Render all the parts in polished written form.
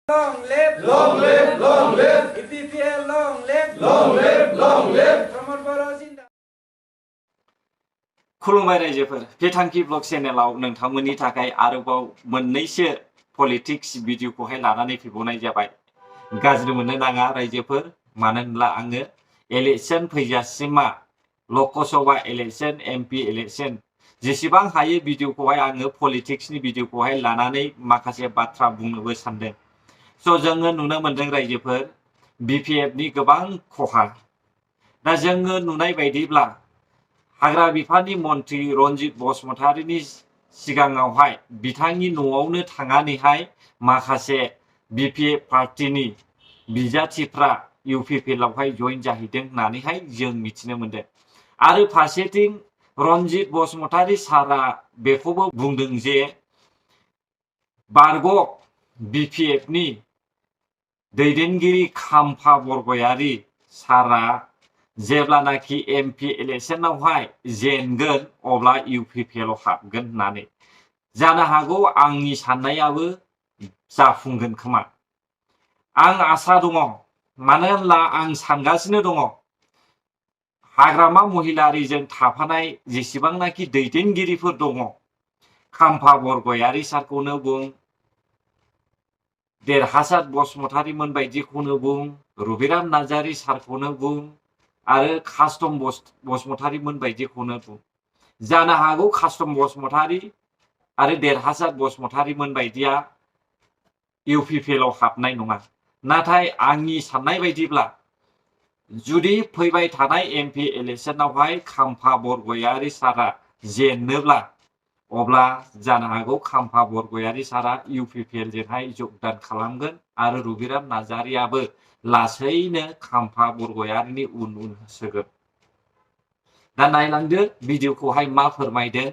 Long live, EPPL, long live, Pramod Bora Zinda. खुलुमबाय रायजोफोर फेथांखि blog चेनेलाव नोंथांमोननि थाखाय आरोबाव मोननैसो पलिटिक्स भिडिअखौहाय लानानै फैबावनाय जाबाय। गाज्रि मोननो नाङा रायजोफोर, मानो होनब्ला आङो election फैजासिमा Lok Sabha election MP election जेसेबां हायो भिडिअखौहाय आङो पलिटिक्सनि भिडिअखौहाय लानानै माखासे बाथ्रा बुंनोबो सानदों। स' जोङो नुनो मोनदों रायजोफोर बिपिएफनि गोबां खहा। दा जोङो नुनाय बायदिब्ला हाग्रा बिफाननि मन्त्रि रन्जित बसुमतारीनि सिगाङावहाय बिथांनि न'आवनो थांनानैहाय माखासे बिपिएफ पार्टिनि बिजाथिफ्रा इउपिपिएलआवहाय जइन जाहैदों होननानैहाय जों मिथिनो मोनदों। आरो फारसेथिं रन्जित बसुमतारी सारा बेखौबो बुंदों जे बारग' बिपिएफनि दैदेनगिरि खाम्फा बरगयारी सारा जेब्लानाखि एमपि इलेक्शनावहाय जेनगोन अब्ला इउपिपिएलआव हाबगोन होननानै। जानो हागौ आंनि साननायाबो जाफुंगोन खोमा। आं आसा दङ, मानो होनब्ला आं सानगासिनो दङ हाग्रामा महिलारिजों थाफानाय जेसेबांनाखि दैदेनगिरिफोर दङ, खाम्फा बरगयारी सारखौनो बुं, देरहासात बसुमतारीमोन बायदिखौनो बुं, रबिराम नार्जारी सारखौनो बुं, आरो कास्टम बसुमतारीमोन बायदिखौनो बुं। जानो हागौ कास्टम बसुमतारी आरो देरहासात बसुमतारीमोन बायदिया इउपिपिएलआव हाबनाय नङा। नाथाय आंनि साननाय बायदिब्ला जुदि फैबाय थानाय एमपि इलेक्शनावहाय खाम्फा बरगयारी सारा जेननोब्ला अब्ला जानो हागौ खाम्फा बरगयारी सारा इउपिपिएलजोंहाय जगदान खालामगोन आरो रबिराम नार्जारीयाबो लासैनो खाम्फा बरगयारीनि उन होसोगोन। दा नायलांदो भिडिअखौहाय मा फोरमायदों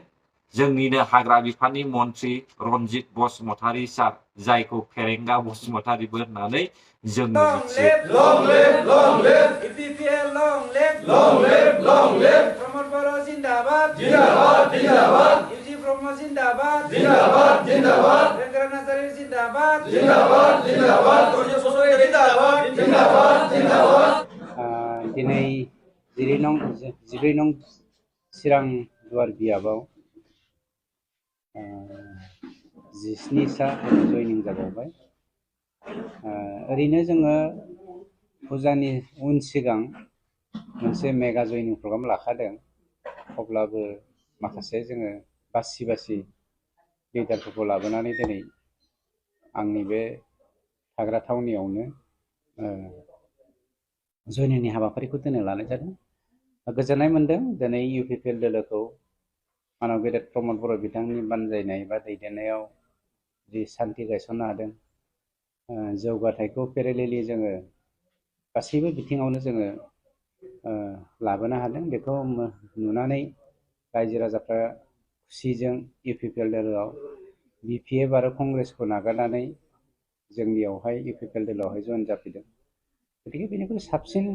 जोंनिनो हाग्रा बिफाननि मन्त्रि रन्जित बसुमतारी सार, जायखौ फेरेंगा बसुमतारीबो होननानै जोङो मिथियो। Long live, EPPL, long live, Pramod Bora Zindabad, UG Promo Zindabad, Rendra Nazari Zindabad, Torjo Sosore Zindabad. दिनै 14 नं चिरां दुवार बियाबाव 17 सा जयनिं जाबावबाय। ओरैनो जोङो फुजानि उन सिगां मोनसे मेगा जयनिं प्रग्राम लाखादों, अब्लाबो माखासे जोङो बासि लिडारफोरखौ लाबोनानै दिनै आंनि बे थाग्रा थावनियावनो जयनिंनि हाबाफारिखौ दिनै लानाय जादों। गोजोननाय मोन्दों दिनै इउपिपिएल दोलोखौ मानव गेदेर प्रमद बर' बिथांनि बानजायनाय बा दैदेननायाव जि सान्थि गायसननो हादों, जौगाथायखौ पेरेलेलि जोङो गासैबो बिथिङावनो जोङो लाबोनो हादों। बेखौ नुनानै रायजो राजाफ्रा खुसिजों इउपिपिएल दोलोआव बिपिएफ आरो कंग्रेसखौ नागारनानै जोंनियावहाय इउपिपिएल दोलोआवहाय जइन जाफैदों। गतिके बेनिख्रुइ साबसिन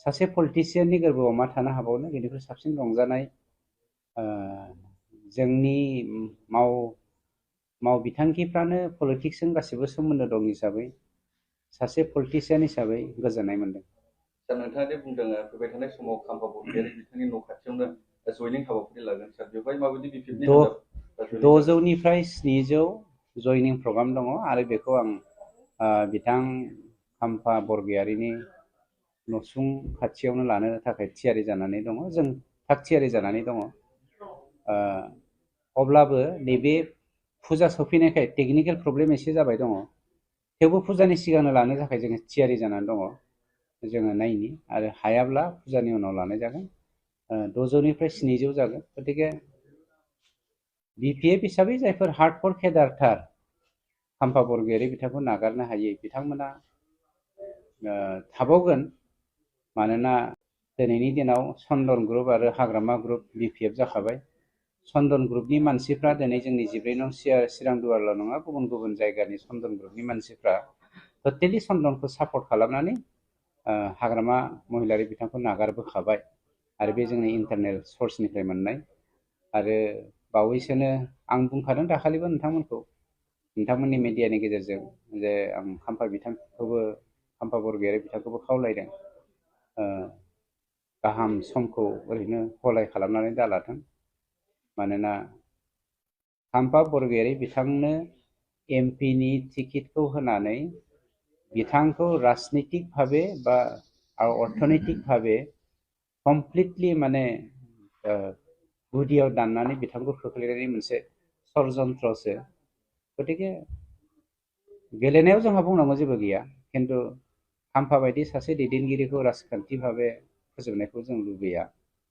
सासे पलिटिसियाननि गोरबोआव मा थानो हाबावनो, बेनिख्रुइ साबसिन रंजानाय जोंनि माव बिथांखिफ्रानो पलिटिक्सजों गासिबो सोमोन्दो दं हिसाबै सासे पलिटिसियान हिसाबै गोजोननाय मोन्दों। सार, नोंथाङा दि बुंदों फैबाय थानाय समाव खाम्फा बरगयारी बिथांनि न' खाथियावनो जयनिं हाबाफारि लागोन, सार बेवहाय माबायदि बिपिएफनि 600निफ्राय 700 जयनिं प्रग्राम दङ आरो बेखौ आं बिथां खाम्फा बरगयारीनि नसुं खाथियावनो लानो थाखाय थियारि जानानै दङ। जों थाग थियारि जानानै दङ। अब्लाबो नैबे फुजा सफैनायखाय टेकनिकेल प्रब्लेम एसे जाबाय दङ, थेवबो फुजानि सिगांनो लानो थाखाय जोङो थियारि जानानै दङ। जोङो नायनि आरो हायाब्ला फुजानि उनाव लानाय जागोन। 600निफ्राय 700 जागोन। गतिके बिपिएफ हिसाबै जायफोर हार्डकर केडारथार खाम्फा बरगयारी बिथांखौ नागारनो हायै बिथांमोना थाबावगोन। मानोना दिनैनि दिनाव चन्दन ग्रुप आरो हाग्रामा ग्रुप बिपिएफ जाखाबाय। चन्दन ग्रुपनि मानसिफ्रा दिनै जोंनि 14 नं चिरां दुवारल' नङा, गुबुन गुबुन जायगानि चन्दन ग्रुपनि मानसिफ्रा टटेलि चन्दनखौ सापर्ट खालामनानै हाग्रामा महिलारी बिथांखौ नागारबोखाबाय। आरो बे जोंनि इन्टारनेल सर्सनिफ्राय मोननाय। आरो बावैसोनो आं बुंखादों दाखालिबो नोंथांमोनखौ, नोंथांमोननि मिडियानि गेजेरजों जे आं खाम्फा बरगयारि बिथांखौबो खावलायदों गाहाम समखौ ओरैनो हलाय खालामनानै दालाथों। मानोना खाम्फा बरगयारि बिथांनो एमपिनि टिकेटखौ होनानै बिथांखौ राजनितिक भाबे बा अर्थनैतिक भाबे कमप्लिटलि माने गुदियाव दाननानै बिथांखौ खोख्लैनायनि मोनसे षड़यन्त्रसो। गतिके गेलेनायाव जोंहा बुंनांगौ जेबो गैया, खिन्थु खाम्फा बायदि सासे दैदेनगिरिखौ राजखान्थि भाबे फोजोबनायखौ जों लुबैया।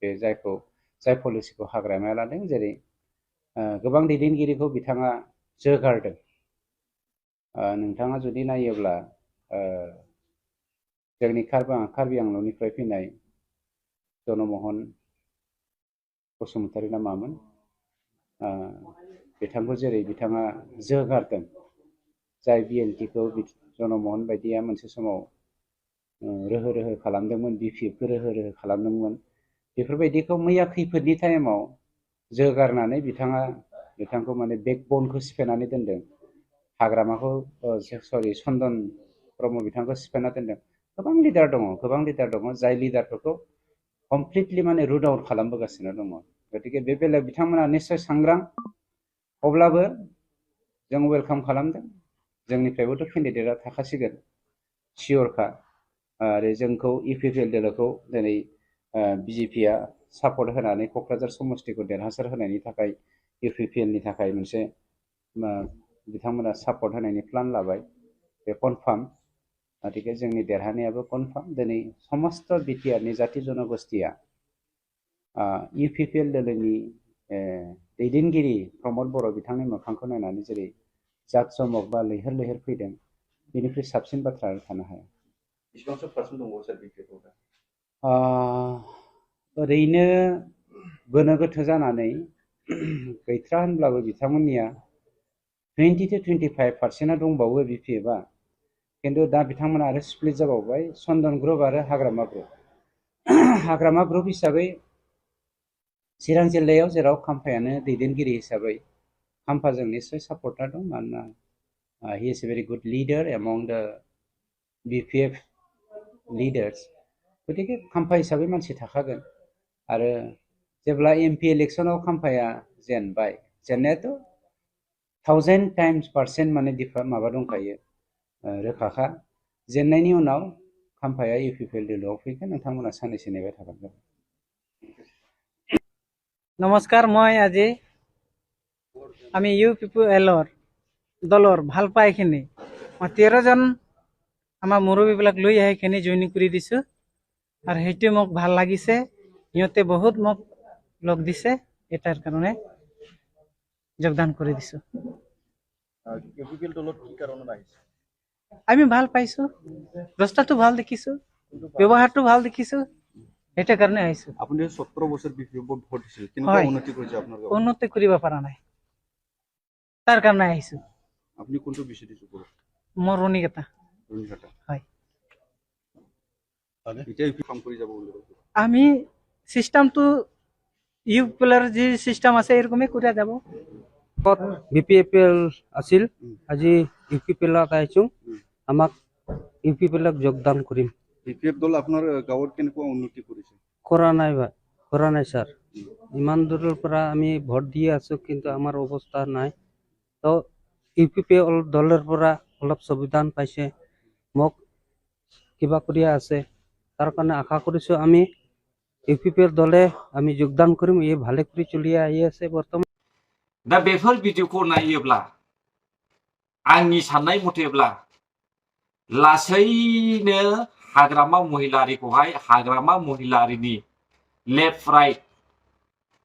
बे जाय पलिसिखौ हाग्रामाया लादों, जेरै गोबां दैदेनगिरिखौ बिथाङा जोगारदों। नोंथाङा जुदि नायोब्ला जोंनि कार्बि आंलंनिफ्राय फैनाय जनमोहन बसुमतारी ना मामोन, बिथांखौ जेरै बिथाङा जोगारदों, जाय बिएलटिखौ जनमोहन बायदिया मोनसे समाव रोहो रोहो खालामदोंमोन, बिपिएफखौ रोहो रोहो खालामदोंमोन, बेफोरबायदिखौ मैया खैफोदनि टाइमाव जोगारनानै बिथांखौ माने बेकबनखौ सिफायनानै दोनदों। हाग्रामाखौ चन्दन ब्रह्म बिथांखौ सिफायना दोनदों। गोबां लिडार दङ जाय लिडारफोरखौ कमप्लिटलि माने रुट आउट खालामबोगासिनो दङ। गतिके बे बेलायाव बिथांमोना निस्सय सांग्रां, अब्लाबो जों वेलकाम खालामदों। जोंनिफ्रायबोथ' केन्डिडेटआ थाखासिगोन सियरखा। आरो जोंखौ इउपिपिएल दोलोखौ दिनै बिजेपिआ सापर्ट होनानै क'क्राझार समस्तिखौ देरहासार होनायनि थाखाय इउपिपिएलनि थाखाय मोनसे बिथांमोना सापर्ट होनायनि प्लान लाबाय, बे कनफार्म। गतिके जोंनि देरहानायाबो कनफार्म। दिनै समस्त बिटिआरनि जाति जनगोष्ठिया इउपिपिएल दोलोनि दैदेनगिरि प्रमद बर' बिथांनि मोखांखौ नायनानै जेरै जाक-जमक बा लैहोर लैहोर फैदों, बेनिख्रुइ साबसिन बाथ्रा थानो हाया। बेसेबांसो पार्सेन्ट दंबावो सार बिपिएफआव दा? ओरैनो गोनो गोथो जानानै गैथ्रा होनब्लाबो बिथांमोननिया 20 to 25% दंबावो बिपिएफआ। खिन्थु दा बिथांमोना आरो स्प्लिट जाबावबाय, चन्दन ग्रुप आरो हाग्रामा ग्रुप। हाग्रामा ग्रुप हिसाबै चिरां जिल्लायाव जेराव खाम्फायानो दैदेनगिरि हिसाबै खाम्फाजों निस्सय सापर्टार दं। मानोना he is a very good leader among the BPF leaders. गतिके खाम्फा हिसाबै मानसि थाखागोन। आरो जेब्ला एमपि इलेक्सनाव खाम्फाया जेनबाय, जेननायाथ' 1000 times% माने माबा दंखायो, रोखाखा। जेननायनि उनाव खाम्फाया इउपिपिएल दोलोआव फैगोन, नोंथांमोना साननैसो नेबाय थाबानो जाबाय। नमस्कार, मैं আজি আমি ইউপিপিএলৰ দলৰ ভাল পাইখিনি মই 13 জন আমাৰ মুৰব্বীবিলাক লৈ আহিখিনি জইনিং কৰি দিছোঁ। আৰু সেইটো মোক ভাল লাগিছে, সিহঁতে বহুত মোক লগ দিছে, এটাৰ কাৰণে যোগদান কৰি দিছোঁ। ইউপিপিএল দলত কি কাৰণত আহিছে? আমি ভাল পাইছোঁ, ৰাস্তাটো ভাল দেখিছোঁ, ব্যৱহাৰটো ভাল দেখিছোঁ, এটা কাৰণে আহিছোঁ। আপুনি 17 বছৰ বিপিএফত ভোট দিছিল, কেনেকুৱা উন্নতি কৰিছে আপোনাৰ গাঁৱত? উন্নতি কৰিব পৰা নাই, তাৰ কাৰণে আহিছোঁ। আপুনি কোনটো বিচাৰিছে? মোৰ ৰুণিকেটা। হয়, এতিয়া কাম কৰি যাব বুলি কৈছে। আমি সিস্টেমটো ইউপিপিএলৰ যি সিস্টেম আছে এরকমই করে যাব। বিপিএফএল আছিল, আজি ইউপিপিএলত আহিছোঁ। আমাক ইউপিপিএলত যোগদান কৰিম। বিপিএফ দল আপোনাৰ গাঁৱত কেনেকুৱা উন্নতি কৰিছে? কৰা নাই ছাৰ। ইমান দূৰৰ পৰা আমি ভোট দি আছোঁ, কিন্তু আমাৰ অৱস্থা নাই। তো ইউপিপিএল দলৰ পৰা অলপ সুবিধান পাইছে, মোক কিবা কৰি আছে। তাৰ কাৰণে আশা কৰিছোঁ আমি ইউপিপিএল দলে আমি যোগদান কৰিম। এই ভালে কৰি চলি আহি আছে বৰ্তমান। दा बेफोर भिडिअखौ नायोब्ला आंनि साननाय मथेब्ला लासैनो हाग्रामा महिलारिखौहाय हाग्रामा महिलारिनि लेफ्ट राइट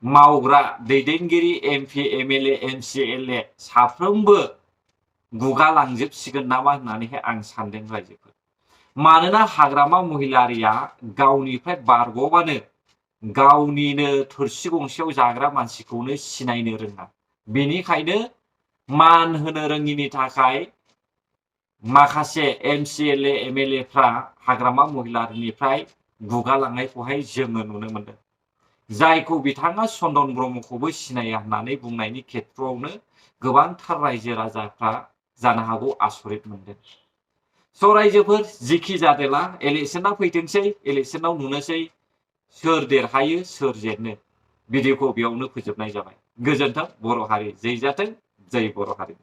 मावग्रा दैदेनगिरि एमपि एमएलए एमसिएलए साफ्रोमबो गुगालांजोबसिगोन नामा होननानैहाय आं सानदों रायजोफोर। मानोना हाग्रामा महिलारिया गावनिफ्राय बारग'बानो गावनिनो थोरसि गंसेयाव जाग्रा मानसिखौनो सिनायनो रोङा। बेनिखायनो मान होनो रोङिनि थाखाय माखासे एमसिएलए एमएलएफ्रा हाग्रामा महिलारिनिफ्राय गुगालांनायखौहाय जोङो नुनो मोनदों। जायखौ बिथाङा चन्दन ब्रह्मखौबो सिनाया होननानै बुंनायनि खेत्रआवनो गोबांथार रायजो राजाफ्रा जानो हागौ आसरित मोनदों। स' रायजोफोर जिखि जादोला इलेक्सना फैथोंसै, इलेक्सनाव नुनोसै सोर देरहायो सोर जेनो। भिडिअखौ बेयावनो फोजोबनाय जाबाय। गोजोन्थों बर' हारि, जै जाथों जै बर' हारि।